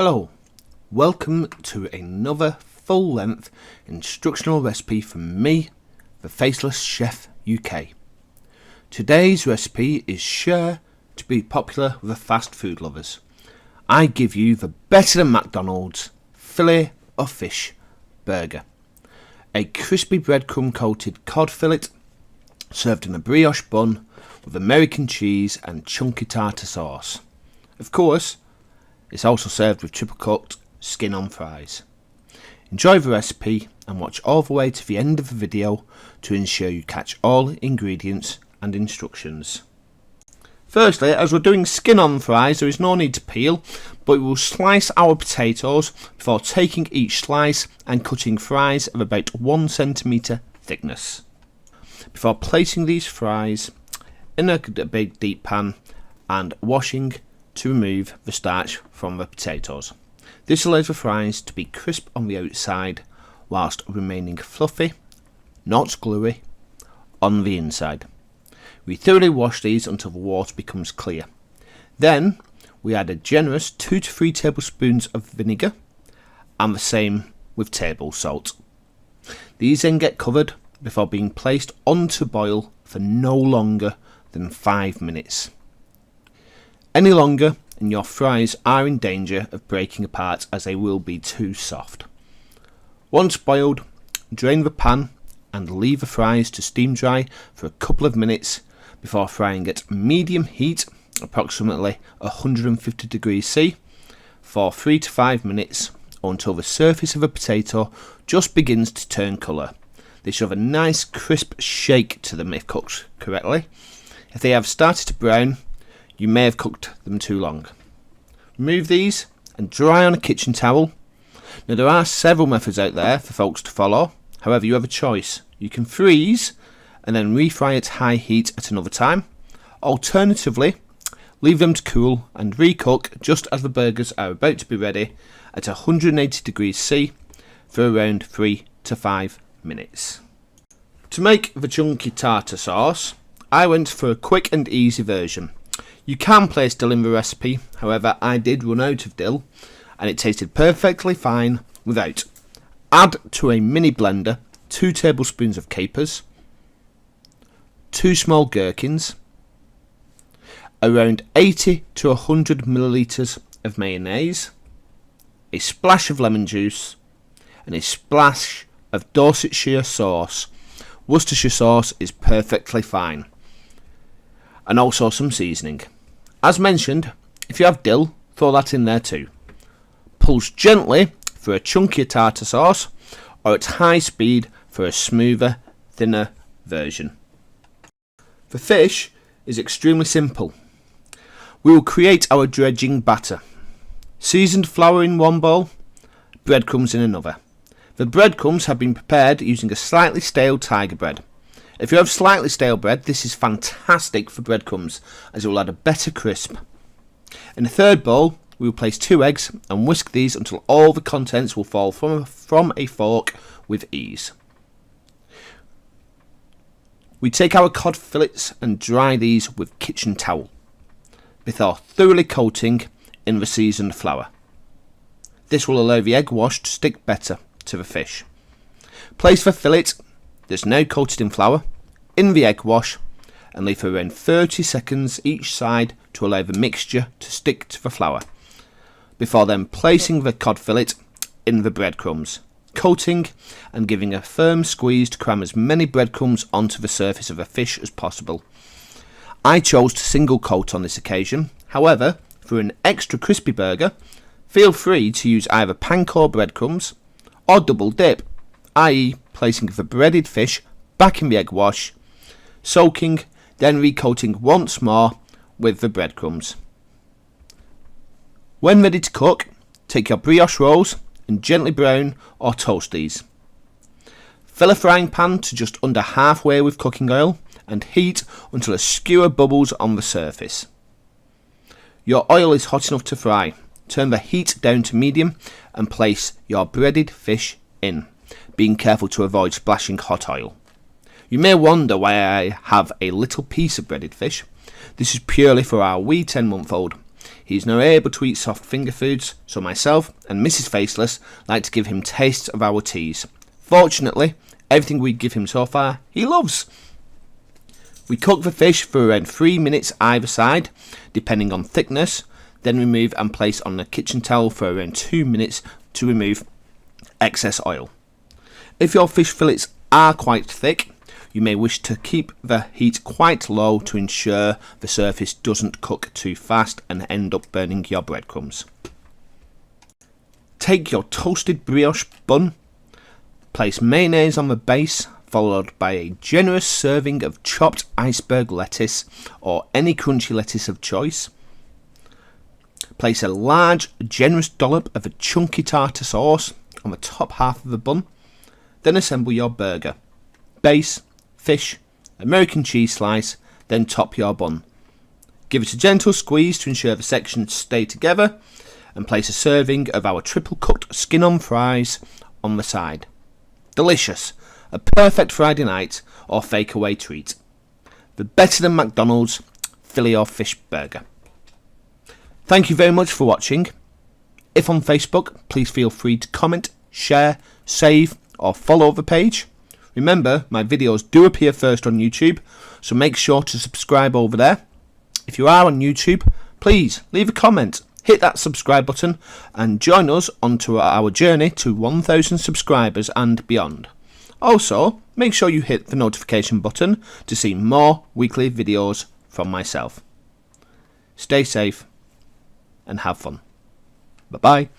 Hello, welcome to another full-length instructional recipe from me, the Faceless Chef UK. Today's recipe is sure to be popular with the fast food lovers. I give you the better than McDonalds Filet of Fish burger. A crispy breadcrumb coated cod fillet served in a brioche bun with American cheese and chunky tartar sauce. Of course, it's also served with triple cooked SkinOn Fries. Enjoy the recipe and watch all the way to the end of the video to ensure you catch all ingredients and instructions. Firstly, as we're doing SkinOn Fries, there is no need to peel, but we will slice our potatoes before taking each slice and cutting fries of about 1 centimetre thickness. Before placing these fries in a big deep pan and washing to remove the starch from the potatoes. This allows the fries to be crisp on the outside whilst remaining fluffy, not gluey, on the inside. We thoroughly wash these until the water becomes clear. Then we add a generous 2 to 3 tablespoons of vinegar and the same with table salt. These then get covered before being placed onto boil for no longer than 5 minutes. Any longer and your fries are in danger of breaking apart as they will be too soft. Once boiled, drain the pan and leave the fries to steam dry for a couple of minutes before frying at medium heat, approximately 150 degrees C, for 3 to 5 minutes or until the surface of a potato just begins to turn colour. They should have a nice crisp shake to them if cooked correctly. If they have started to brown, you may have cooked them too long. Remove these and dry on a kitchen towel. Now there are several methods out there for folks to follow, however you have a choice. You can freeze and then refry at high heat at another time. Alternatively, leave them to cool and recook just as the burgers are about to be ready at 180 degrees C for around 3 to 5 minutes. To make the chunky tartar sauce, I went for a quick and easy version. You can place dill in the recipe, however I did run out of dill and it tasted perfectly fine without. Add to a mini blender 2 tablespoons of capers, 2 small gherkins, around 80 to 100 millilitres of mayonnaise, a splash of lemon juice and a splash of Dorsetshire sauce. Worcestershire sauce is perfectly fine. And also some seasoning. As mentioned, if you have dill, throw that in there too. Pulse gently for a chunkier tartar sauce or at high speed for a smoother, thinner version. The fish is extremely simple. We will create our dredging batter. Seasoned flour in one bowl, breadcrumbs in another. The breadcrumbs have been prepared using a slightly stale tiger bread. If you have slightly stale bread, this is fantastic for breadcrumbs as it will add a better crisp. In a third bowl, we will place 2 eggs and whisk these until all the contents will fall from a fork with ease. We take our cod fillets and dry these with kitchen towel before thoroughly coating in the seasoned flour. This will allow the egg wash to stick better to the fish. Place the fillet that's now coated in flour in the egg wash and leave for around 30 seconds each side to allow the mixture to stick to the flour, before then placing the cod fillet in the breadcrumbs, coating and giving a firm squeeze to cram as many breadcrumbs onto the surface of the fish as possible. I chose to single coat on this occasion, however, for an extra crispy burger, feel free to use either panko breadcrumbs or double dip, i.e. placing the breaded fish back in the egg wash, soaking, then recoating once more with the breadcrumbs. When ready to cook, take your brioche rolls and gently brown or toast these. Fill a frying pan to just under halfway with cooking oil and heat until a skewer bubbles on the surface. Your oil is hot enough to fry. Turn the heat down to medium and place your breaded fish in, being careful to avoid splashing hot oil. You may wonder why I have a little piece of breaded fish. This is purely for our wee 10-month-old. He is now able to eat soft finger foods, so myself and Mrs. Faceless like to give him tastes of our teas. Fortunately, everything we give him so far, he loves. We cook the fish for around 3 minutes either side, depending on thickness, then remove and place on a kitchen towel for around 2 minutes to remove excess oil. If your fish fillets are quite thick, you may wish to keep the heat quite low to ensure the surface doesn't cook too fast and end up burning your breadcrumbs. Take your toasted brioche bun, place mayonnaise on the base, followed by a generous serving of chopped iceberg lettuce or any crunchy lettuce of choice. Place a large, generous dollop of a chunky tartar sauce on the top half of the bun. Then assemble your burger. Base, fish, American cheese slice, then top your bun. Give it a gentle squeeze to ensure the sections stay together, and place a serving of our triple cooked SkinOn Fries on the side. Delicious! A perfect Friday night or fake away treat. The better than McDonald's Filet of Fish burger. Thank you very much for watching. If on Facebook, please feel free to comment, share, save or follow the page. Remember, my videos do appear first on YouTube, so make sure to subscribe over there. If you are on YouTube, please leave a comment, hit that subscribe button and join us onto our journey to 1,000 subscribers and beyond. Also, make sure you hit the notification button to see more weekly videos from myself. Stay safe and have fun. Bye bye.